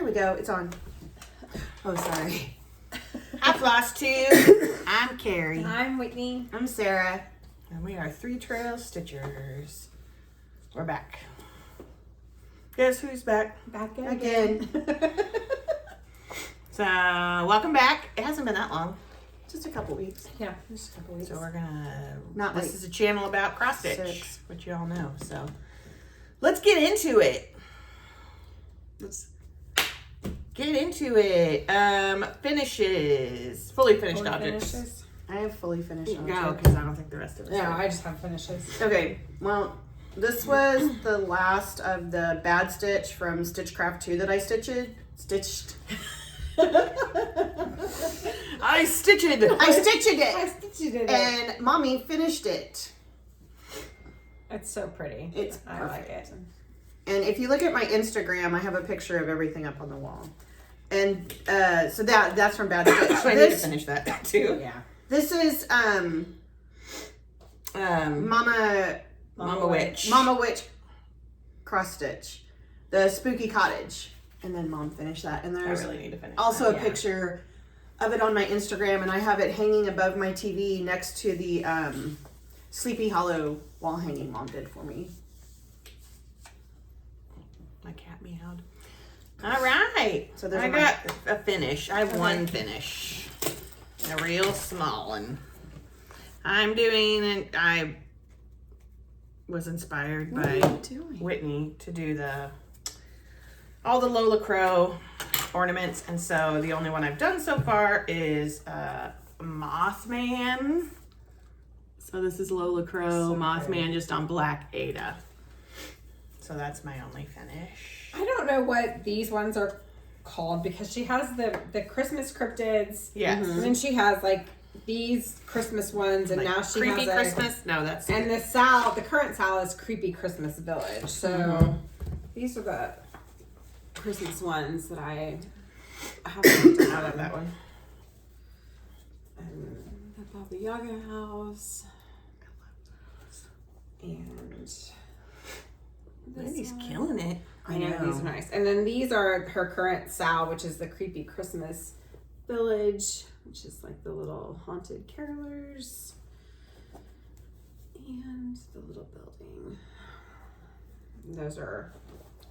we go. It's on. Oh, sorry. Hi, Flosstube. I'm Carrie. I'm Whitney. I'm Sarah. And we are 3 Trail Stitchers. We're back. Guess who's back? Back Again. So, welcome back. It hasn't been that long. Just a couple weeks. Yeah, just a couple weeks. So we're gonna. This is a channel about cross stitch, which you all know. So, let's get into it. Let's get into it. Finishes. Fully finished objects. Finishes? I have fully finished objects. Go. Because I don't think the rest of us. Yeah, have. I just have finishes. Okay. Well, this was the last of the bad stitch from Stitchcraft 2 that I stitched. I stitched it. And Mommy finished it. It's so pretty. It's I perfect. like it. And if you look at my Instagram, I have a picture of everything up on the wall. And so that's from Bad Stitch. I need to finish that too. Yeah. This is Mama Witch cross stitch, the Spooky Cottage, and then Mom finished that. And there's I really need to finish also that. a picture of it on my Instagram, and I have it hanging above my TV next to the Sleepy Hollow wall hanging Mom did for me. My cat meowed. All right. So there's I got a finish. I have one finish. A real small one. I'm doing it. I was inspired by Whitney to do all the Lola Crow ornaments, and so the only one I've done so far is Mothman. So this is Lola Crow, Mothman, just on black Ada. So that's my only finish. I don't know what these ones are called because she has the Christmas cryptids. Yes. And then she has like these Christmas ones, and Like now she Creepy has Christmas. No, that's And the current Sal is Creepy Christmas Village. So these are the Christmas ones that I haven't done out of that one. And the Baba Yaga house. And Whitney's killing it. I know, these are nice. And then these are her current Sal, which is the Creepy Christmas Village, which is like the little haunted carolers. And the little building. And those are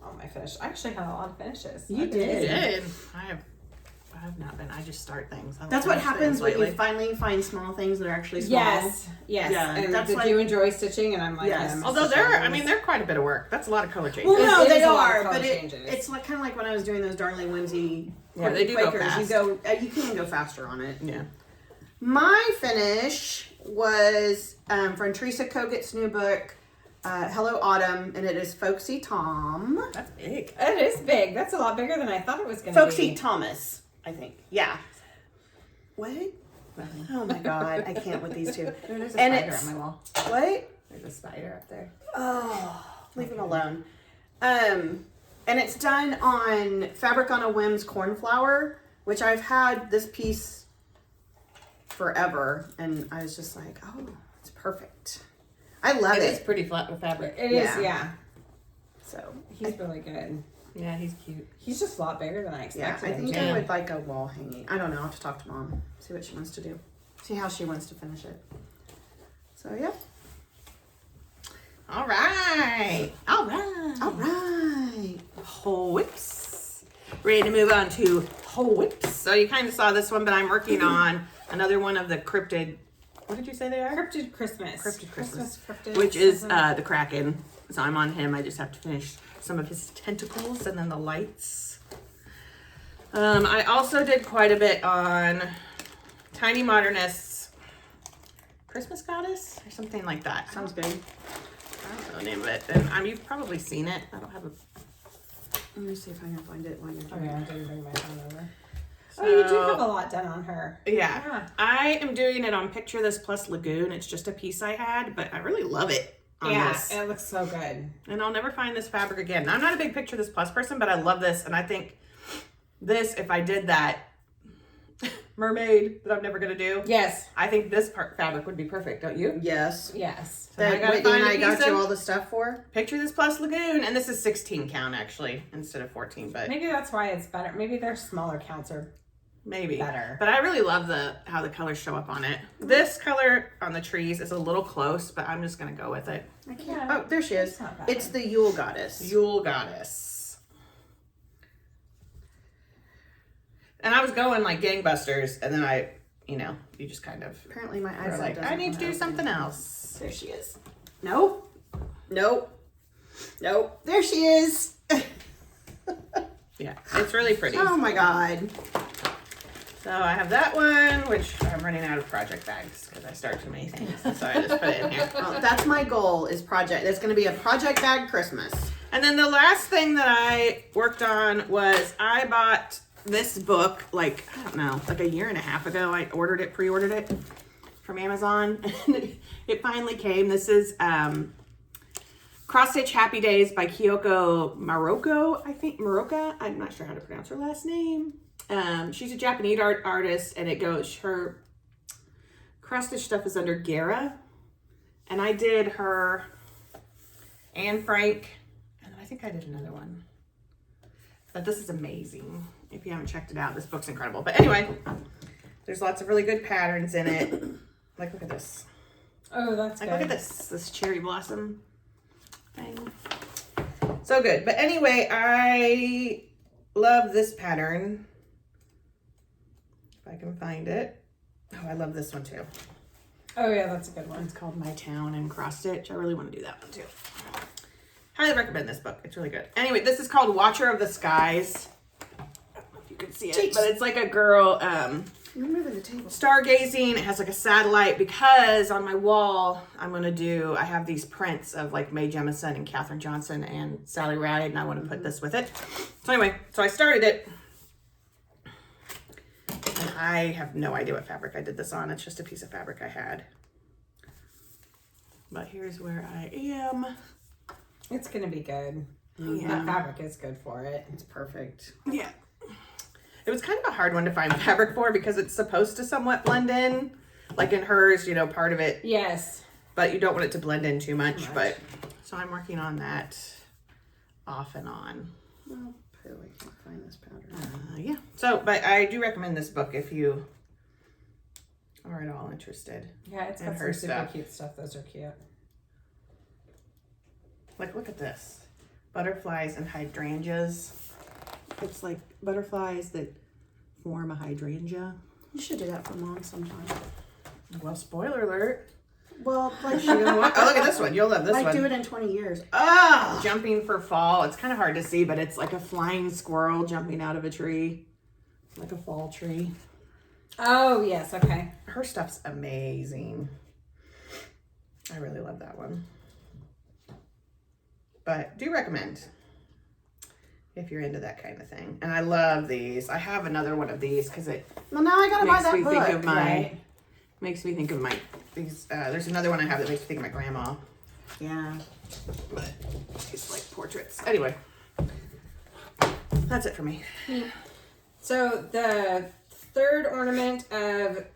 all my finishes. I actually had a lot of finishes. You did. I have not been. I just start things. That's what happens when you finally find small things that are actually small. Yes. Yeah, And that's did like- you enjoy stitching? And I'm like, Yes. Although they're quite a bit of work. That's a lot of color changes. Well, no, It they is a lot of are, color but changes. it's like kind of like when I was doing those Darnley Whimsy. Yeah, they do go Quakers. fast. You can go faster on it. Yeah. My finish was from Teresa Koget's new book, Hello Autumn, and it is Folksy Tom. That's big. It is big. That's a lot bigger than I thought it was going to be. Folksy Thomas, I think. Yeah. What? Oh my god, I can't with these two. There's a And spider it's- on my wall. What? There's a spider up there. Oh, leave him alone. And it's done on Fabric on a Whim's cornflower, which I've had this piece forever, and I was just like, oh, it's perfect. I love It it. is pretty flat with fabric. It is, Yeah. yeah. So He's really good. Yeah, he's cute. He's just a lot bigger than I yeah, expected I him think to. I would like a wall hanging. I don't know. I'll have to talk to Mom, see what she wants to do, see how she wants to finish it. So yeah. All right. All right. Whips. Ready to move on to whips. So you kind of saw this one, but I'm working on another one of the cryptid. What did you say they are? Cryptid Christmas. Cryptid Christmas. Cryptid Which is something. the Kraken. So I'm on him. I just have to finish some of his tentacles and then the lights. I also did quite a bit on Tiny Modernist's Christmas Goddess or something like that. Sounds good. I don't know the name of it. And you've probably seen it. I don't have a. Let me see if I can find it while you're Oh doing yeah, I it. didn't bring my phone over. Oh, you do So- have a lot done on her. Yeah. I am doing it on Picture This Plus Lagoon. It's just a piece I had, but I really love it on this. It looks so good. And I'll never find this fabric again. Now, I'm not a big Picture This Plus person, but I love this. And I think this, if I did that, mermaid that I'm never gonna do. Yes. I think this part fabric would be perfect, don't you? Yes. Yes. So I That gotta Whitney find and a I got piece you of all the stuff for. Picture This Plus Lagoon, and this is 16 count actually instead of 14, but Maybe that's why it's better. Maybe their smaller counts are maybe better. But I really love how the colors show up on it. This color on the trees is a little close, but I'm just gonna go with it. I can't. Yeah, Oh, there she is. it's not bad. It's the Yule Goddess. Yule Goddess. And I was going like gangbusters, and then you just kind of Apparently my were eyesight like, doesn't I need to want do open. something else. There she is. Nope. Nope. Nope. There she is. Yeah, it's really pretty. Oh my god. So I have that one, which I'm running out of project bags because I start too many things. So I just put it in here. Well, that's my goal is project. It's going to be a project bag Christmas. And then the last thing that I worked on was I bought this book, like, I don't know, like a year and a half ago. I pre-ordered it from Amazon. And it finally came. This is Cross Stitch Happy Days by Kyoko Maroko, I think. Maroka? I'm not sure how to pronounce her last name. She's a Japanese artist, and her cross stitch stuff is under Gara. And I did her Anne Frank, and I think I did another one. But this is amazing. If you haven't checked it out, this book's incredible. But anyway, there's lots of really good patterns in it. Like, look at this. Oh, that's Like, good. look at this cherry blossom thing. So good. But anyway, I love this pattern. If I can find it. Oh, I love this one too. Oh, yeah, that's a good one. It's called My Town and Cross Stitch. I really want to do that one too. Highly recommend this book. It's really good. Anyway, this is called Watcher of the Skies. I don't know if you can see it, but it's like a girl You're moving the table. stargazing. It has like a satellite because on my wall, I have these prints of like Mae Jemison and Katherine Johnson and Sally Ride, and I want to put this with it. So anyway, so I started it. And I have no idea what fabric I did this on. It's just a piece of fabric I had. But here's where I am. It's going to be good. Yeah. That fabric is good for it. It's perfect. Yeah. It was kind of a hard one to find fabric for because it's supposed to somewhat blend in. Like in hers, part of it. Yes. But you don't want it to blend in too much. But so I'm working on that off and on. Well, poo, I can't find this pattern. Yeah. So, but I do recommend this book if you are at all interested. Yeah, it's And got her some super stuff. cute stuff. Those are cute. Like, look at this. Butterflies and hydrangeas. It's like butterflies that form a hydrangea. You should do that for mom sometime. Well, spoiler alert. Well, like, You know what? Oh, look at this one. You'll love this like one. do it in 20 years. Ah! Jumping for fall. It's kind of hard to see, but it's like a flying squirrel jumping out of a tree. Like a fall tree. Oh, yes. Okay. Her stuff's amazing. I really love that one. But do recommend if you're into that kind of thing. And I love these. I have another one of these because it Well, now I gotta buy makes that me book. think of right. makes me think of these. There's another one I have that makes me think of my grandma. Yeah. But it's like portraits. Anyway, that's it for me. So the third ornament of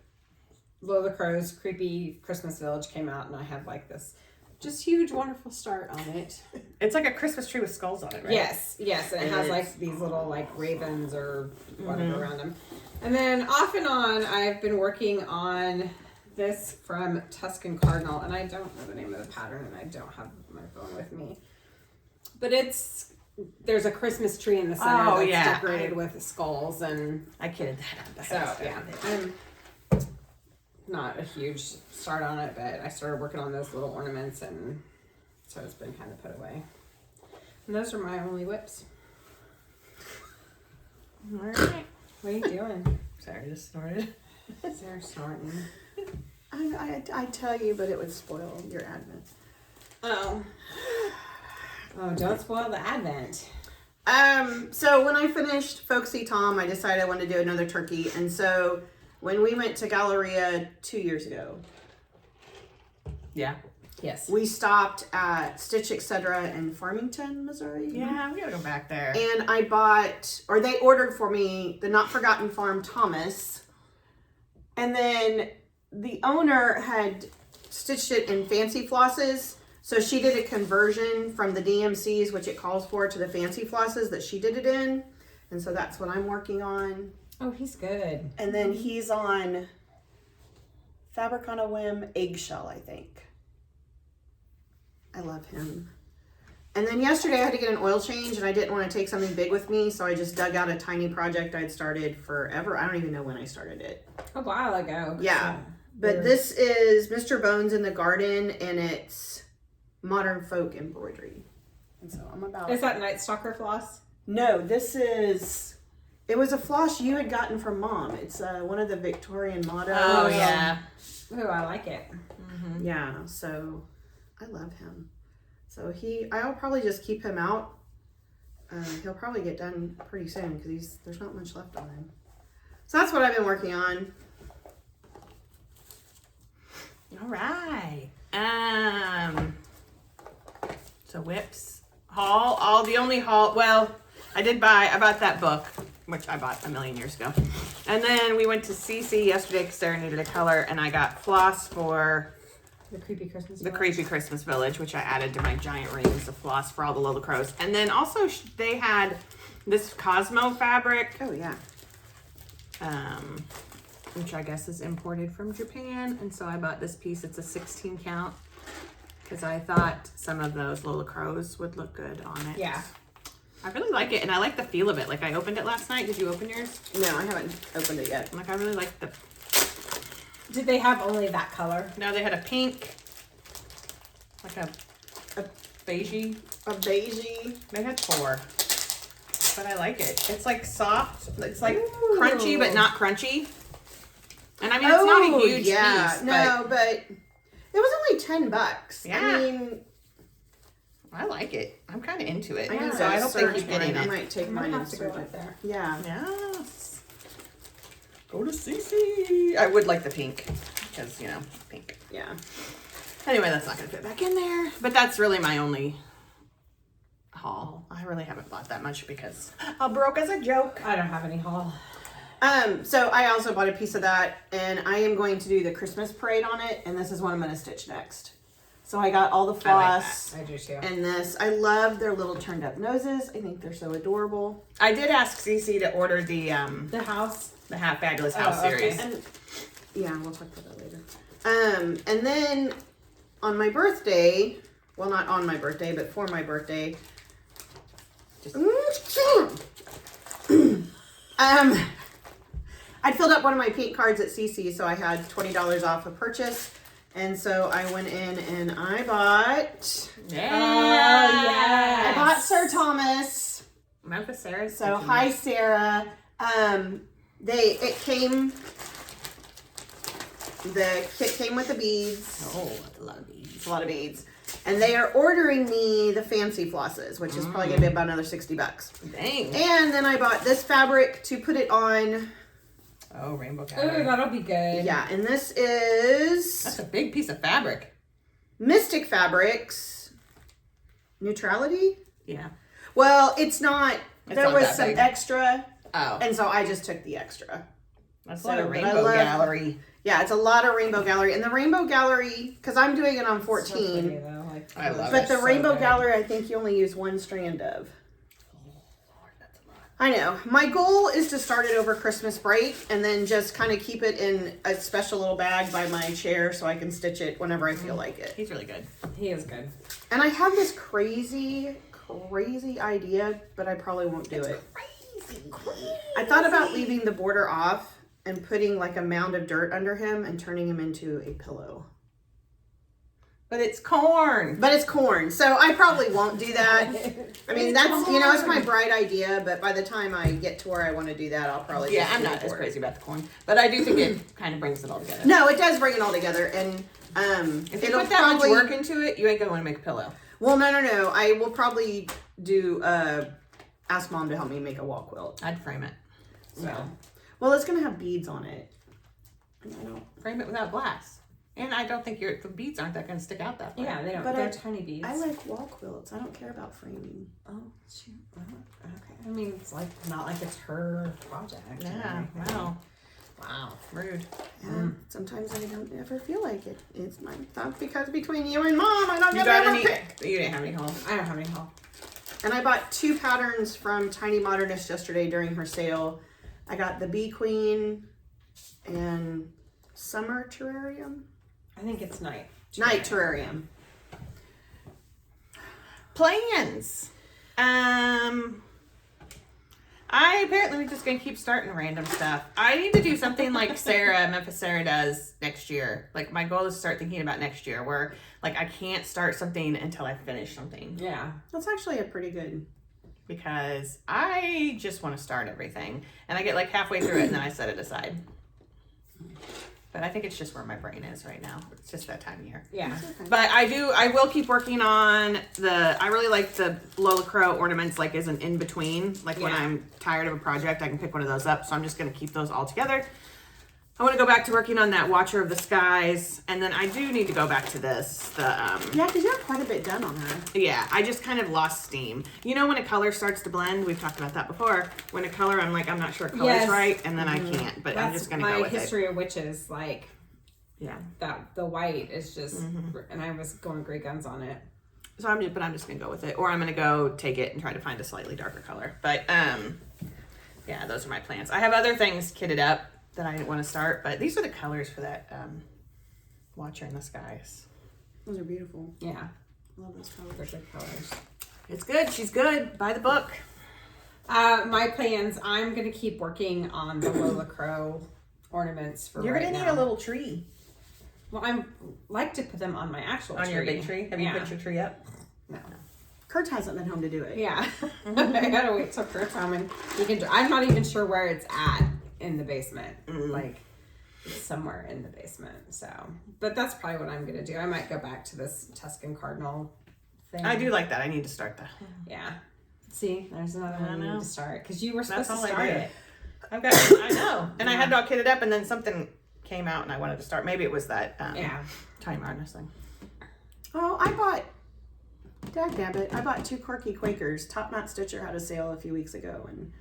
Lola Crow's Creepy Christmas Village came out, and I have like this just huge, wonderful start on it. It's like a Christmas tree with skulls on it, right? Yes, and it has It like is. these little like ravens or whatever around them. And then off and on, I've been working on this from Tuscan Cardinal, and I don't know the name of the pattern, and I don't have my phone with me. But there's a Christmas tree in the center Oh, that's yeah. decorated with skulls, and I kidded that. At the so house. yeah, I'm not a huge start on it, but I started working on those little ornaments, and so it's been kind of put away. And those are my only whips. All right. What are you doing? Sorry, I just snorted. Sarah snorting. I'd tell you, but it would spoil your advent. Oh, don't spoil the advent. So when I finished Folksy Tom, I decided I wanted to do another turkey. And so when we went to Galleria 2 years ago, Yeah. Yes. we stopped at Stitch Etc. in Farmington, Missouri. Yeah, we gotta go back there. And I bought, or they ordered for me, the Not Forgotten Farm Thomas And then the owner had stitched it in fancy flosses. So she did a conversion from the DMCs, which it calls for, to the fancy flosses that she did it in. And so that's what I'm working on. Oh, he's good. And then he's on Fabric on a Whim Eggshell, I think. I love him. And then yesterday I had to get an oil change and I didn't want to take something big with me. So I just dug out a tiny project I'd started forever. I don't even know when I started it. A while ago. Yeah. But this is Mr. Bones in the Garden and it's modern folk embroidery. And so I'm about... Is that Night Stalker floss? No, this is... It was a floss you had gotten from Mom. It's one of the Victorian mottos. Oh, yeah. Oh, I like it. Mm-hmm. Yeah, so I love him. So I'll probably just keep him out. He'll probably get done pretty soon because there's not much left on him. So that's what I've been working on. All right. So whips haul. The only haul. Well, I bought that book, which I bought a million years ago, and then we went to CC yesterday because Sarah needed a color, and I got floss for The Creepy Christmas the Village. Creepy Christmas Village, which I added to my giant rings of floss for all the little crows, and then also they had this Cosmo fabric. Oh, yeah. Which I guess is imported from Japan, and so I bought this piece. It's a 16 count because I thought some of those little crows would look good on it. Yeah. I really like it, and I like the feel of it. Like, I opened it last night. Did you open yours? No, I haven't opened it yet. Like, I really like the... Did they have only that color? No, they had a pink, like a beigey. A beigey. They had 4. But I like it. It's like soft. It's like Ooh. crunchy, but not crunchy. And I mean, it's not a huge piece. No, but it was only $10. Yeah. I mean, I like it. I'm kind of into it. I need So to I hope they search keep mine. getting I it. might take I might mine and have to go search right it. there. Yeah. Yes. Go to CC. I would like the pink because, pink. Yeah. Anyway, that's not going to fit back in there. But that's really my only haul. I really haven't bought that much because I broke as a joke. I don't have any haul. So I also bought a piece of that and I am going to do the Christmas parade on it and this is what I'm going to stitch next. So I got all the floss I do too. and this. I love their little turned up noses. I think they're so adorable. I did ask CC to order the The house. Fabulous House okay. series. And yeah, we'll talk about that later. And then on my birthday, well, not on my birthday, but for my birthday, I filled up one of my pink cards at CC, so I had $20 off a purchase. And so I went in and I bought, Yeah. Oh, yes. I bought Sir Thomas. Memphis Sarah's. So hi, Sarah. The kit came with the beads. Oh, that's a lot of beads. It's a lot of beads. And they are ordering me the fancy flosses, which is probably gonna be about another $60. Dang. And then I bought this fabric to put it on. Oh, rainbow Ooh, color. that'll be good. Yeah, and this is That's a big piece of fabric. Mystic Fabrics. Neutrality? Yeah. Well, it's not. It's There not was that some big. extra, Oh, and so I just took the extra. that's So, a lot of but I rainbow love- gallery. Yeah, it's a lot of Rainbow Gallery. And the Rainbow Gallery, because I'm doing it on So 14, pretty, though. Like, I love but it. the so Rainbow good. Gallery, I think you only use one strand of. Oh, Lord, that's a lot. I know. My goal is to start it over Christmas break and then just kind of keep it in a special little bag by my chair so I can stitch it whenever I feel like it. He's really good. He is good. And I have this crazy idea, but I probably won't do it. Crazy. I thought about leaving the border off and putting like a mound of dirt under him and turning him into a pillow. But it's corn. But it's corn, so I probably won't do that. I mean, that's, it's my bright idea, but by the time I get to where I want to do that, I'll probably Yeah, just I'm do not the as border. crazy about the corn. But I do think it kind of brings it all together. No, it does bring it all together, and If you it'll put that probably much work into it, you ain't gonna want to make a pillow. Well, no. I will probably do ask Mom to help me make a wall quilt. I'd frame it. So, well, it's gonna have beads on it. I don't. Frame it without glass. And I don't think the beads aren't that gonna stick out that far. Yeah, they don't. But They're tiny beads. I like wall quilts. I don't care about framing. Oh, shoot. Well, okay. I mean, it's like not like it's her project. Yeah, or anything. wow. Wow, rude. Yeah, sometimes I don't ever feel like it. It's my thought because between you and Mom, I don't You get got ever any? pick. You didn't have any home. I don't have any haul. And I bought 2 patterns from Tiny Modernist yesterday during her sale. I got the Bee Queen and Summer Terrarium. I think it's night. Night Terrarium. Plans. I apparently we're just gonna keep starting random stuff. I need to do something like Memphis Sarah does next year. Like my goal is to start thinking about next year where like I can't start something until I finish something. Yeah. That's actually a pretty good. Because I just want to start everything. And I get like halfway through it and then I set it aside. But I think it's just where my brain is right now. It's just that time of year. Yeah. Okay. But I will keep working on I really like the Lola Crow ornaments like as an in-between. Like when Yeah. I'm tired of a project, I can pick one of those up. So I'm just going to keep those all together. I want to go back to working on that Watcher of the Skies. And then I do need to go back to this. Yeah, because you have quite a bit done on her. Yeah, I just kind of lost steam. You know when a color starts to blend? We've talked about that before. When a color, I'm like, I'm not sure color's Yes. right. And then I can't. But I'm just going to go with my history of witches, like... Yeah. That the white is just, and I was going great guns on it. So I'm just gonna go with it, or I'm gonna go take it and try to find a slightly darker color. But yeah, those are my plans. I have other things kitted up that I want to start, but these are the colors for that Watcher in the Skies. Those are beautiful. Yeah, Love those they're colors. good colors. It's good. She's good. Buy the book. My plans. I'm gonna keep working on the Lola Crow ornaments for. You're right gonna need now. a little tree Well, I like to put them on my actual on tree. your big tree. Have you Yeah. put your tree up? No. Kurt hasn't been home to do it. Yeah, I gotta wait till Kurt's home and he can. I'm not even sure where it's at in the basement. Like it's somewhere in the basement. So, but that's probably what I'm gonna do. I might go back to this Tuscan Cardinal thing. I do like that. I need to start that. Yeah. See, there's another one you need to start because you were supposed That's to all start I did. it. I've got. I know, and I had it all kitted up, and then something came out, and I wanted to start. Maybe it was that Yeah. Time Madness thing. Oh, I bought. Dagnabbit. I bought 2 Quirky Quakers. Top Knot Stitcher had a sale a few weeks ago, and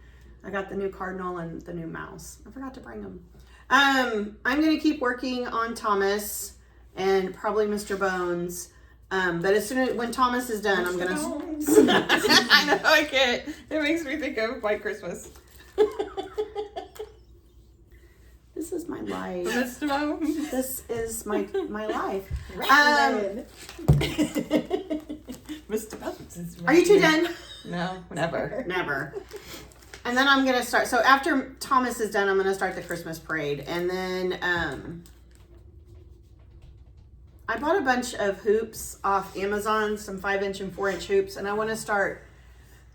I got the new Cardinal and the new mouse. I forgot to bring them. I'm gonna keep working on Thomas and probably Mr. Bones. But as soon as when Thomas is done, I'm gonna. I know I can't. It makes me think of White Christmas. This is my life. Mr. Bones. This is my life. Mr. Bones is Are you two done? No, never. Never. And then I'm gonna start. So after Thomas is done, I'm gonna start the Christmas parade, and then I bought a bunch of hoops off Amazon, some 5-inch and 4-inch hoops, and I want to start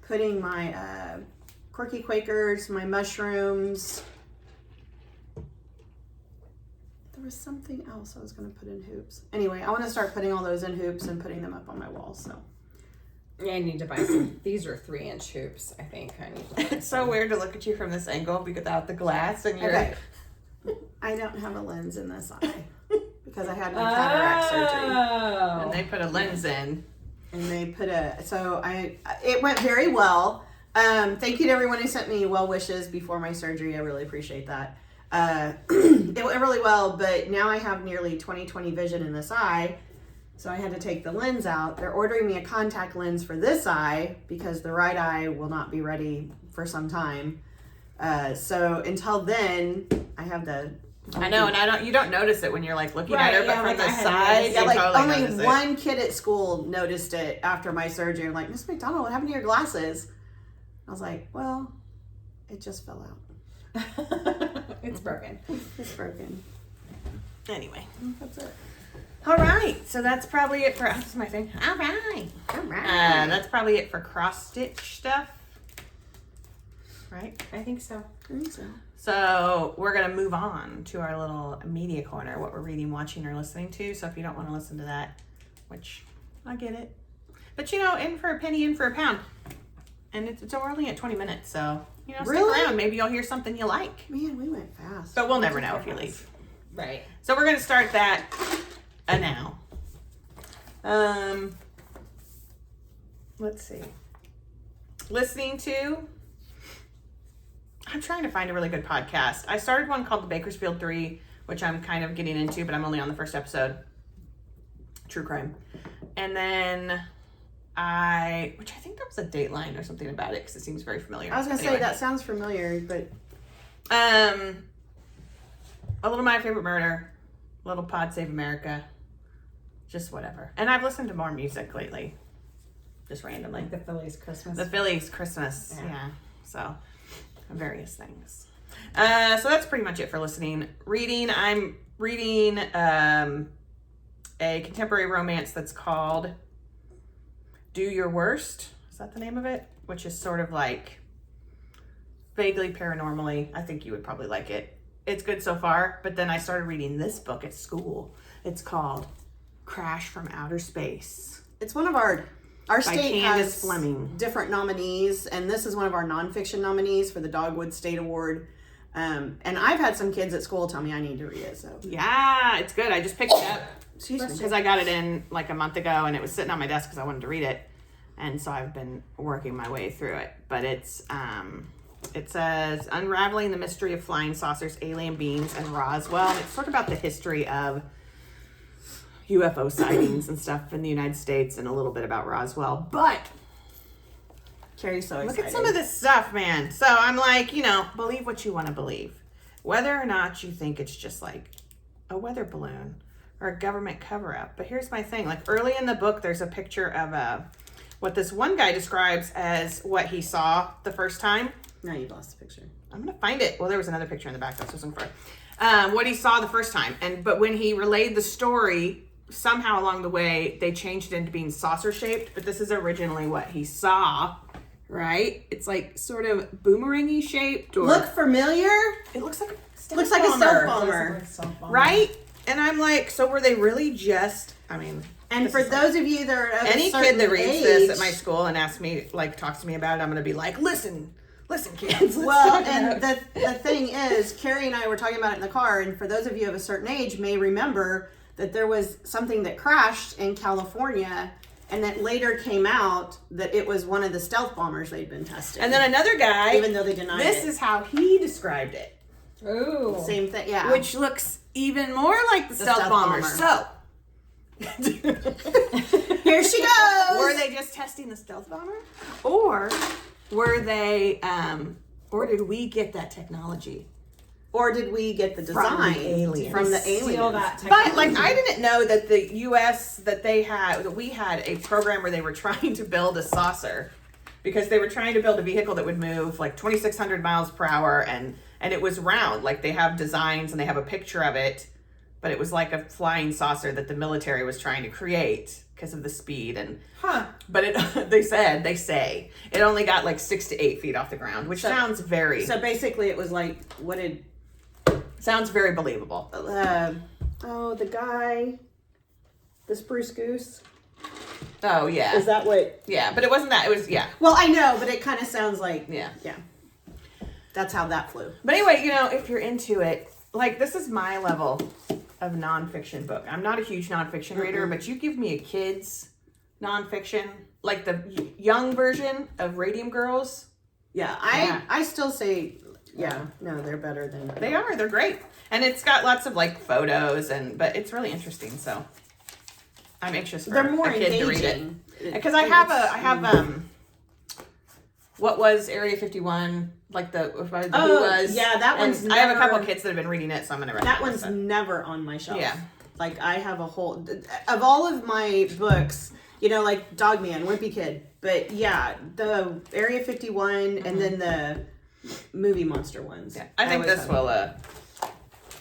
putting my Quirky Quakers, my mushrooms. There was something else I was going to put in hoops. Anyway, I want to start putting all those in hoops and putting them up on my wall. So Yeah, I need to buy some. These are 3-inch hoops. I think I need to buy It's so weird to look at you from this angle without the glass, and you're. okay. I don't have a lens in this eye because I had my cataract surgery. Oh. And they put a lens in. And they put it went very well. Thank you to everyone who sent me well wishes before my surgery. I really appreciate that. It went really well, but now I have nearly 20/20 vision in this eye. So I had to take the lens out. They're ordering me a contact lens for this eye because the right eye will not be ready for some time. So until then, I have the. I know, and you don't notice it when you're like looking Right, at her, but yeah, from like the I had side, noticed. Yeah, you like totally notice only it. one kid at school noticed it after my surgery. I'm like, Miss McDonald, what happened to your glasses? I was like, well, it just fell out. It's broken. It's broken. Anyway, That's it. all right. So that's probably it for. That's my thing. All right. All right. That's probably it for cross stitch stuff. Right. I think so. I think so. So we're gonna move on to our little media corner, what we're reading, watching, or listening to. So if you don't want to listen to that, which I get it, but in for a penny, in for a pound, and it's only at 20 minutes, so stick Really? around. Maybe you'll hear something you like. Man, we went fast. But we'll never know if you leave. Right. So we're gonna start that now. Let's see. Listening to. I'm trying to find a really good podcast. I started one called The Bakersfield 3, which I'm kind of getting into, but I'm only on the first episode. True crime. And then which I think that was a Dateline or something about it, because it seems very familiar. I was going to say, that sounds familiar, but... A Little My Favorite Murder, Little Pod Save America, just whatever. And I've listened to more music lately, just randomly. The Phillies Christmas. The Phillies Christmas, yeah. So, various things. So that's pretty much it for listening. Reading, I'm reading a contemporary romance that's called Do Your Worst. Is that the name of it? Which is sort of like vaguely paranormally. I think you would probably like it. It's good so far, but then I started reading this book at school. It's called Crash from Outer Space. It's one of our state Candace has Fleming. Different nominees, and this is one of our nonfiction nominees for the Dogwood State Award. And I've had some kids at school tell me I need to read it. So Yeah, it's good. I just picked it up excuse me. because I got it in like a month ago, and it was sitting on my desk because I wanted to read it, and so I've been working my way through it. But it's it says Unraveling the Mystery of Flying Saucers, Alien Beings, and Roswell. And it's sort of about the history of UFO sightings and stuff in the United States, and a little bit about Roswell. But Carrie's so excited. look at some of this stuff, man. So I'm like, believe what you want to believe. Whether or not you think it's just like a weather balloon or a government cover-up. But here's my thing. Like early in the book, there's a picture of what this one guy describes as what he saw the first time. Now you've lost the picture. I'm going to find it. Well, there was another picture in the back. That's what I was looking for. What he saw the first time. But when he relayed the story, somehow along the way, they changed it into being saucer-shaped. But this is originally what he saw, right? It's like sort of boomerangy shaped. Or Look familiar? it looks like a stealth Looks like a bomber. stealth bomber. Right? And I'm like, so were they really just, And this for is those of you that are of any a kid that certain reads this age- at my school and asks me, talks to me about it, I'm going to be like, listen, kids. let's Well, talk and about it." the thing is, Carrie and I were talking about it in the car, and for those of you of a certain age may remember that there was something that crashed in California, and that later came out that it was one of the stealth bombers they'd been testing. And then another guy, even though they denied this it. is how he described it. Ooh. Same thing, yeah. Which looks even more like the stealth bomber. So, Here she goes! were they just testing the stealth bomber? Or were they, or did we get that technology? Or did we get the design aliens. from the Steal aliens? that technology. But like I didn't know that the US that we had a program where they were trying to build a saucer because they were trying to build a vehicle that would move like 2,600 miles per hour and it was round. Like they have designs and they have a picture of it, but it was like a flying saucer that the military was trying to create because of the speed and but it they say it only got like 6 to 8 feet off the ground, which sounds very So basically it was like, what did... sounds very believable. the guy, the spruce goose. Oh yeah. Is that what... Yeah, but it wasn't that. It was Well, I know, but it kind of sounds like... Yeah. That's how that flew. But anyway, if you're into it, like this is my level of nonfiction book. I'm not a huge nonfiction reader, but you give me a kid's nonfiction, like the young version of Radium Girls. Yeah, I still say, no, they're better than... They are. They're great. And it's got lots of like photos but it's really interesting. So I'm anxious for They're more a kid engaging. to read it. Because I have what was Area 51, like the who was. Yeah, that and one's I have a couple never- of kids that have been reading it, so I'm going to That recommend one's never on my shelf. Yeah. Like, I have a whole... Of all of my books, like Dogman, Wimpy Kid, but yeah, the Area 51 and then the movie monster ones. Yeah, I think always this have- will.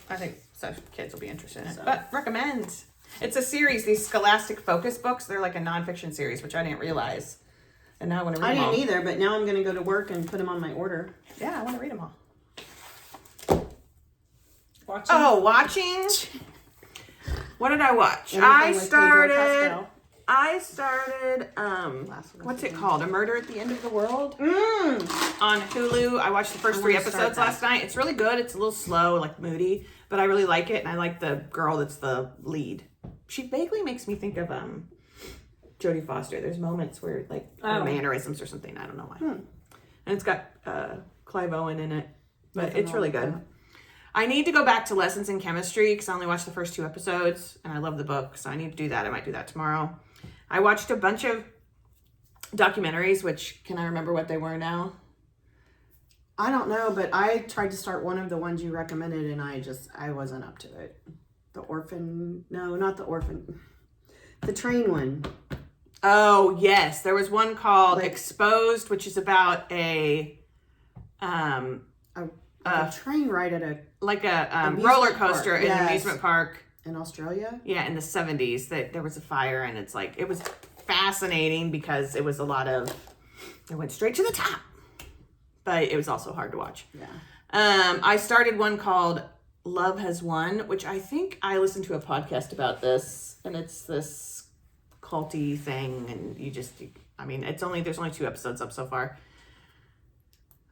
I think so kids will be interested in it. But recommend. It's a series. These Scholastic Focus books. They're like a nonfiction series, which I didn't realize, and now I want to read them all. I didn't either, but now I'm going to go to work and put them on my order. Yeah, I want to read them all. Watching? Oh, watching. What did I watch? Anything I with Pedro started. What's it called? A Murder at the End of the World Pascal. on Hulu. I watched the first I 3 wanna start episodes that. last night. It's really good. It's a little slow, like moody, but I really like it, and I like the girl that's the lead. She vaguely makes me think of Jodie Foster. There's moments where like her mannerisms or something. I don't know why. And it's got Clive Owen in it, but Nothing it's really wrong with good. I need to go back to Lessons in Chemistry because I only watched the first 2 episodes and I love the book, so I need to do that. I might do that tomorrow. I watched a bunch of documentaries, which can I remember what they were now? I don't know, but I tried to start one of the ones you recommended and I wasn't up to it. The train one. Oh, yes. There was one called Like- Exposed, which is about a train ride at a roller amusement coaster park. in an Yes. amusement park. in Australia. Yeah, in the 70s, that there was a fire, and it's like, it was fascinating because it was a lot of, it went straight to the top, but it was also hard to watch. Yeah. I started one called Love Has Won, which I think I listened to a podcast about this, and it's this culty thing, and there's only 2 episodes up so far,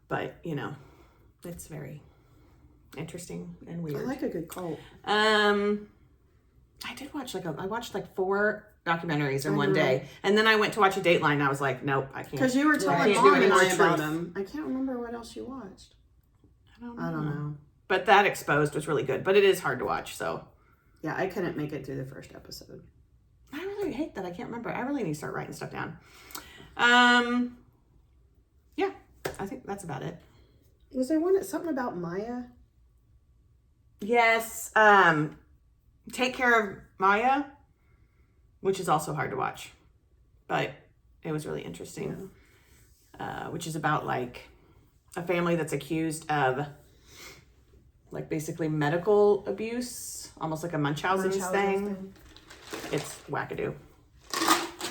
but it's very interesting and weird. I like a good cult. I did watch I watched 4 documentaries in one day, and then I went to watch a Dateline, and I was like, nope, I can't. Because you were telling can't do Mom any and more I about truth. them. I can't remember what else you watched. I don't I don't know. But that Exposed was really good, but it is hard to watch, so. Yeah, I couldn't make it through the first episode. I really hate that I can't remember. I really need to start writing stuff down. Yeah, I think that's about it. Was there something about Maya? Yes, Take Care of Maya, which is also hard to watch, but it was really interesting. Which is about a family that's accused of basically medical abuse, almost like a Munchausen's thing. It's wackadoo,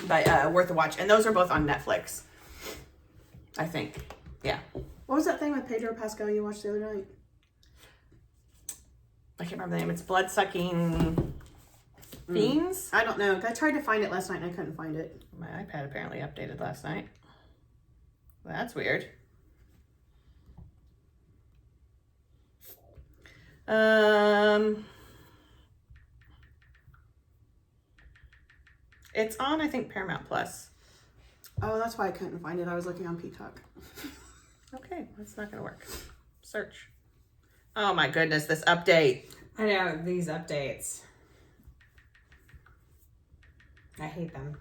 but worth a watch. And those are both on Netflix, I think. Yeah. What was that thing with Pedro Pascal you watched the other night? I can't remember the name. It's Blood-Sucking Fiends. I don't know. I tried to find it last night and I couldn't find it. My iPad apparently updated last night. That's weird. It's on, I think, Paramount Plus. Oh, that's why I couldn't find it. I was looking on Peacock. Okay, that's not gonna work. Search. Oh my goodness, this update. I know, these updates. I hate them.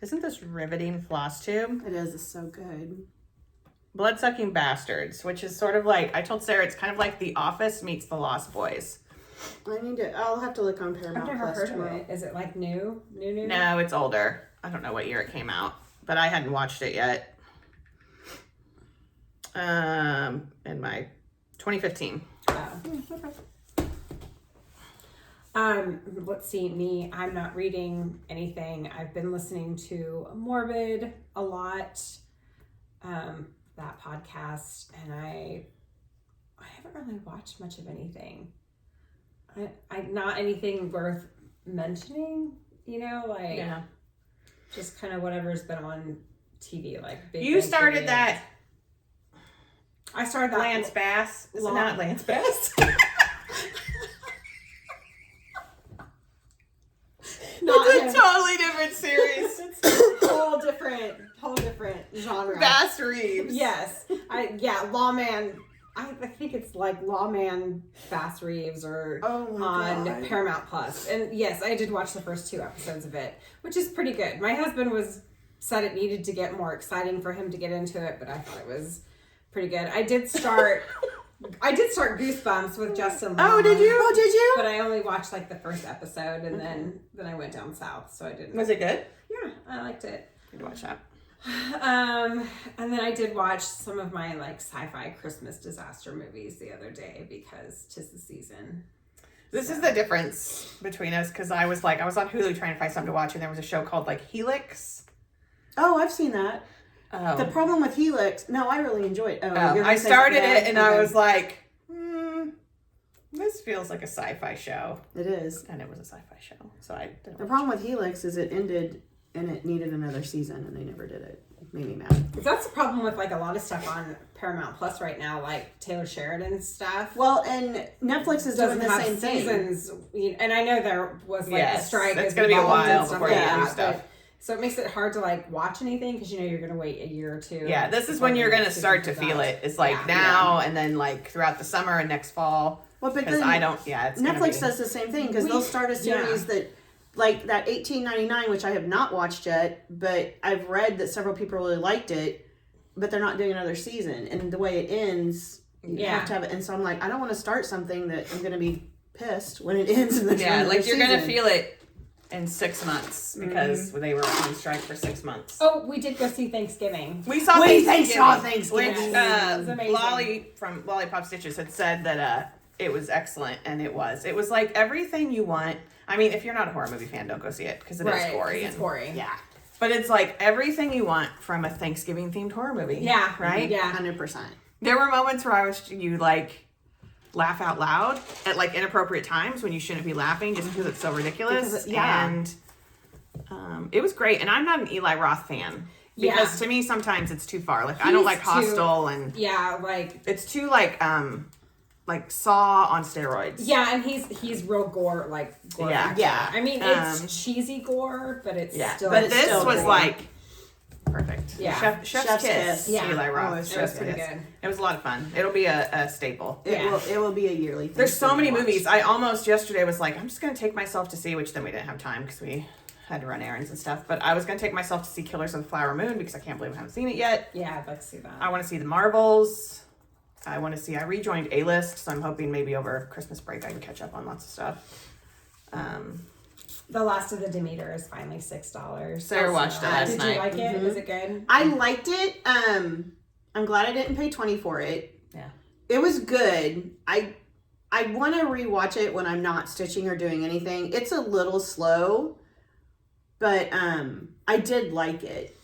Isn't this riveting, Flosstube? It is. It's so good. Blood-Sucking Bastards, which is sort of I told Sarah, it's kind of like The Office meets The Lost Boys. I'll have to look on Paramount I've never Plus heard tomorrow. of it. Is it new? No, it's older. I don't know what year it came out, but I hadn't watched it yet. In my 2015. Let's see, I'm not reading anything. I've been listening to Morbid a lot, that podcast, and I haven't really watched much of anything. I not anything worth mentioning, Yeah. just kind of whatever's been on TV, Big You Bang started Theory. that I started that Lance Bass. Is it Long- not Lance Bass? Not It's him. a totally different series. It's a whole different genre. Bass Reeves. Yes. Lawman. I think it's Lawman Bass Reeves or Oh my on God. Paramount Plus. And yes, I did watch the first 2 episodes of it, which is pretty good. My husband said it needed to get more exciting for him to get into it, but I thought it was pretty good. I did start Goosebumps with Justin Long. Oh, did you? Oh, did you? But I only watched the first episode, and then I went down south, so I didn't. Was it good? Yeah, I liked it. Good watch that. And then I did watch some of my sci-fi Christmas disaster movies the other day because 'tis the season. This is the difference between us because I was on Hulu trying to find something to watch, and there was a show called Helix. Oh, I've seen that. Oh. The problem with Helix, no, I really enjoyed it. Oh, Oh, you're gonna I say started something it bad? and I Okay. was like, this feels like a sci-fi show. It is. And it was a sci-fi show. So I didn't The watch problem with Helix is it ended and it needed another season and they never did it. It made me mad. That's the problem with a lot of stuff on Paramount Plus right now, like Taylor Sheridan stuff. Well, and Netflix is doing Doesn't the have same thing. seasons, and I know there was a Yes, strike. it's as gonna be a involved and while stuff before like you do that, stuff. but So it makes it hard to like watch anything because you're going to wait a year or two. Yeah, this is when you're going to start to feel it. It's like now and then like throughout the summer and next fall. Well, but because then I don't, it's Netflix does the same thing because they'll start a series that, like that $18.99, which I have not watched yet, but I've read that several people really liked it, but they're not doing another season. And the way it ends, you have to have it. And so I'm like, I don't want to start something that I'm going to be pissed when it ends. In the like you're going to feel it in 6 months because they were on strike for 6 months. Oh, we did go see Thanksgiving. We saw Thanksgiving. Which Lolly from Lollipop Stitches had said that it was excellent, and it was. It was like everything you want. I mean, if you're not a horror movie fan, don't go see it because it is gory. It's gory. Yeah. But it's like everything you want from a Thanksgiving themed horror movie. Yeah. Right? Yeah. 100%. There were moments where you like laugh out loud at like inappropriate times when you shouldn't be laughing just because it's so ridiculous. And it was great. And I'm not an Eli Roth fan. Because to me sometimes it's too far. Like I don't like Hostel and it's too like Saw on steroids. Yeah, and he's real gore gore. Yeah. I mean it's cheesy gore, but it's still but this still was gore. like perfect. Yeah. Chef's Kiss. Yeah. Eli Roth. It was pretty good. It was a lot of fun. It'll be a staple. It will be a yearly thing. There's so many movies. I almost yesterday was like, I'm just going to take myself to see, which then we didn't have time because we had to run errands and stuff. But I was going to take myself to see Killers of the Flower Moon because I can't believe I haven't seen it yet. Yeah, I'd like to see that. I want to see The Marvels. I rejoined A-List, so I'm hoping maybe over Christmas break I can catch up on lots of stuff. The Last of the Demeter is finally $6. Sarah watched it last night. Did you like it? Was it good? I liked it. I'm glad I didn't pay $20 for it. Yeah. It was good. I want to rewatch it when I'm not stitching or doing anything. It's a little slow, but I did like it.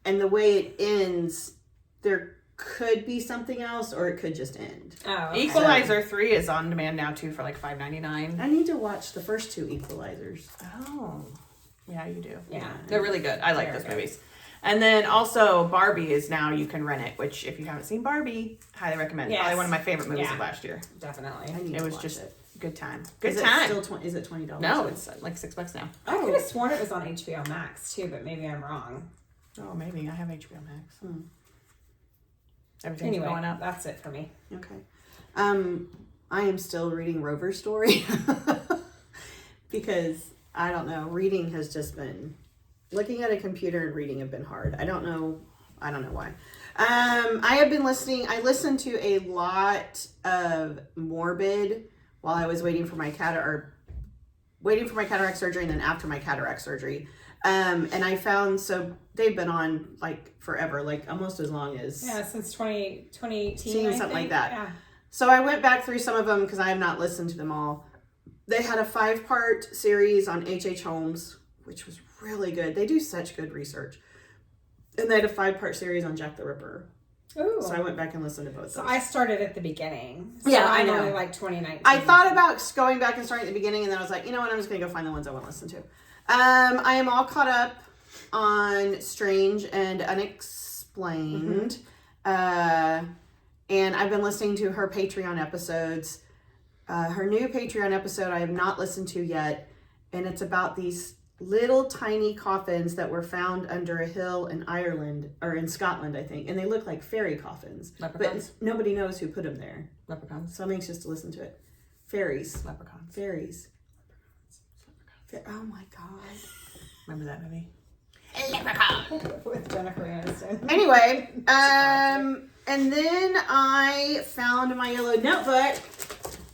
And the way it ends, there could be something else or it could just end. Oh, okay. Equalizer 3 is on demand now too for like $5.99. I need to watch the first 2 Equalizers. Oh. Yeah, you do. Yeah. They're really good. I like those movies. And then also Barbie is now you can rent it, which if you haven't seen Barbie, highly recommend. Yes. Probably one of my favorite movies of last year. Definitely. It was just it. good time. Is it $20? No, it's like $6 now. I could have sworn it was on HBO Max too, but maybe I'm wrong. Oh, maybe. I have HBO Max. Everything's going up. That's it for me. Okay. I am still reading Rover's story because I don't know. Reading has just been looking at a computer and reading have been hard. I don't know why. I have been listening. I listened to a lot of Morbid while I was waiting for my cataract surgery and then after my cataract surgery. And I found, so they've been on like forever, like almost as long as since 2018, something like that. Yeah. So I went back through some of them because I have not listened to them all. They had a 5-part series on H.H. Holmes, which was really good. They do such good research. And they had a 5-part series on Jack the Ripper. Ooh. So I went back and listened to both. So I started at the beginning. So yeah, I know. only like 2019. I thought about going back and starting at the beginning, and then I was like, you know what? I'm just going to go find the ones I want to listen to. I am all caught up on Strange and Unexplained. And I've been listening to her Patreon episodes. Her new Patreon episode I have not listened to yet. And it's about these little tiny coffins that were found under a hill in Ireland, or in Scotland, I think. And they look like fairy coffins. Leprechauns? But nobody knows who put them there. Leprechauns. So I'm anxious to listen to it. Fairies. Leprechauns. Fairies. Oh my God. Remember that movie? with Jennifer Aniston. Anyway, and then I found my yellow notebook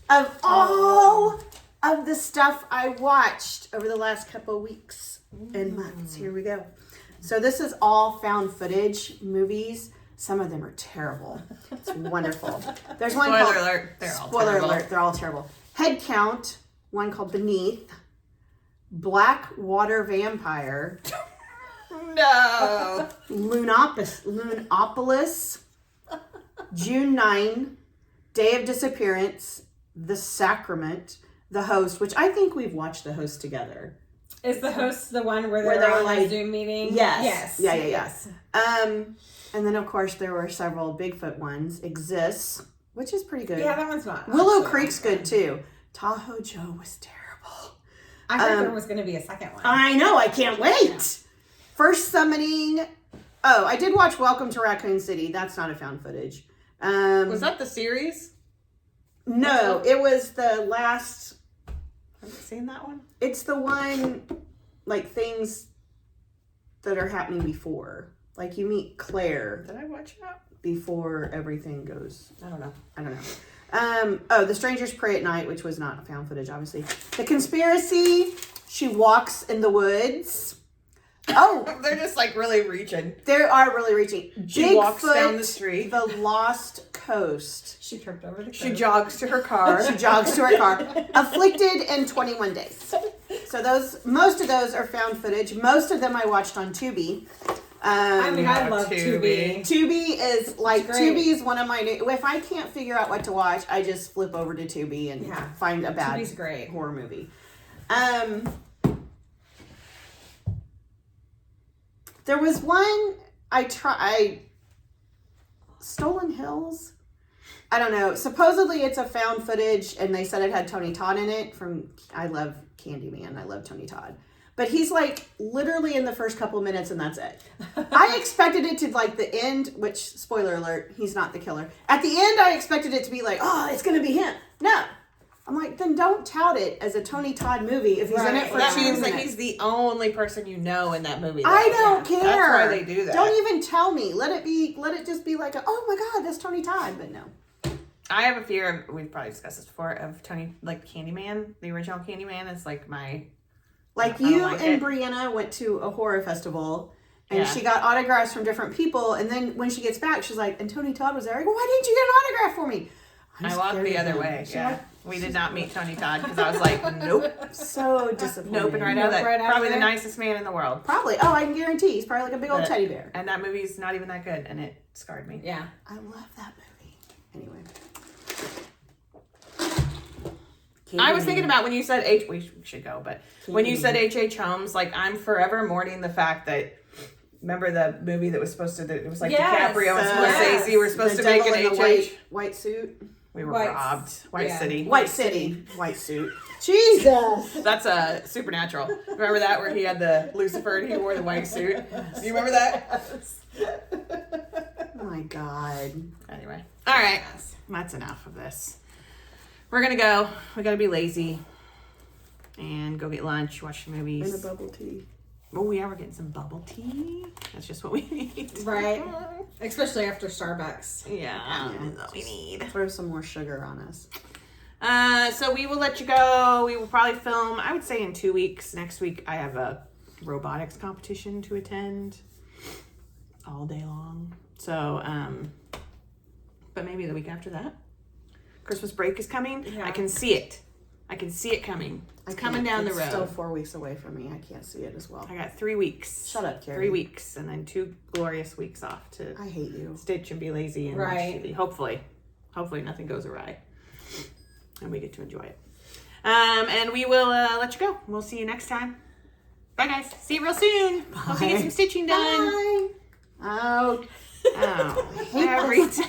of all of the stuff I watched over the last couple of weeks and months. Here we go. So this is all found footage movies. Some of them are terrible. It's wonderful. There's one called... Spoiler alert. They're all Spoiler terrible. alert. They're all terrible. Head Count. One called Beneath. Black Water Vampire. No. Lunopolis. June 9. Day of Disappearance. The Sacrament. The Host, which I think we've watched The Host together. Is the host the one where they're on a Zoom meeting? Yes. Yes. Yes. And then, of course, there were several Bigfoot ones. Exists, which is pretty good. Yeah, that one's not. Willow Creek's good, too. Tahoe Joe was terrible. I heard there was going to be a second one. I know. I can't wait. First summoning. Oh, I did watch Welcome to Raccoon City. That's not a found footage. Was that the series? No, it was the last. Have you seen that one? It's the one, like, things that are happening before. Like, you meet Claire Did I watch that? before everything goes. I don't know. I don't know. The Strangers Pray at Night, which was not found footage, obviously. The Conspiracy, she walks in the woods. Oh, They're just like really reaching. they are really reaching. She walks Bigfoot, down the street. The Lost Coast. She tripped over the She jogs to her car. She jogs to her car. Afflicted in 21 Days. So most of those are found footage. Most of them I watched on Tubi. I mean, I love Tubi. Tubi is like, It's great. Tubi is one of my new, if I can't figure out what to watch, I just flip over to Tubi and find a bad Tubi's great. horror movie. There was one Stolen Hills. I don't know. Supposedly it's a found footage, and they said it had Tony Todd in it. I love Candyman. I love Tony Todd. But he's like literally in the first couple minutes, and that's it. I expected it to like the end, which, spoiler alert, he's not the killer. At the end, I expected it to be like, oh, it's going to be him. No. I'm like, then don't tout it as a Tony Todd movie if he's in it for that 2 means minutes. that he's the only person you know in that movie. Though. I don't care. That's why they do that. Don't even tell me. Let it just be like, oh my God, that's Tony Todd. But no. I have a fear of, we've probably discussed this before, of Tony, like Candyman. The original Candyman is like my... Like, you and Brianna went to a horror festival, and she got autographs from different people, and then when she gets back, she's like, and Tony Todd was there. I go, why didn't you get an autograph for me? I walked the other way. Yeah. We did not meet Tony Todd because I was like, nope. So disappointed. Nope, and right out of that, probably the nicest man in the world. Probably. Oh, I can guarantee. He's probably like a big old teddy bear. And that movie's not even that good, and it scarred me. Yeah. I love that movie. Anyway. I was thinking about when you said we should go, but when you said H.H. Holmes, like, I'm forever mourning the fact that, remember the movie that was supposed to, it was like DiCaprio and Scorsese were supposed to make an H.H. White suit. We were robbed. White City. White City. White suit. Jesus. That's a Supernatural. Remember that where he had the Lucifer and he wore the white suit? Do you remember that? Oh my God. Anyway. All right. That's enough of this. We're going to go. We got to be lazy and go get lunch, watch some movies. And a bubble tea. Oh, yeah, we're getting some bubble tea. That's just what we need. Right. Especially after Starbucks. Yeah, that's what we need. Throw some more sugar on us. So we will let you go. We will probably film, I would say, in 2 weeks. Next week, I have a robotics competition to attend all day long. So, but maybe the week after that. Christmas break is coming. Yeah. I can see it. I can see it coming. It's coming down the road. It's still 4 weeks away from me. I can't see it as well. I got 3 weeks. Shut up, Carrie. 3 weeks, and then 2 glorious weeks off to. I hate you. Stitch and be lazy and watch TV. Hopefully nothing goes awry, and we get to enjoy it. And we will let you go. We'll see you next time. Bye, guys. See you real soon. Bye. Hope you get some stitching done. Bye. Oh. Every time.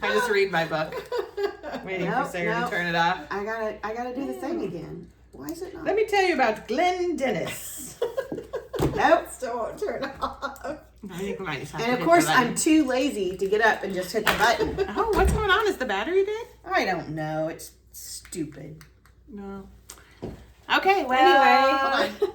I just read my book. Waiting for Sarah to turn it off. I gotta do the thing again. Why is it not? Let me tell you about Glenn Dennis. Nope. Still won't turn off. And of course, I'm too lazy to get up and just hit the button. Oh, what's going on? Is the battery dead? I don't know. It's stupid. No. Okay, well. Anyway, hold on.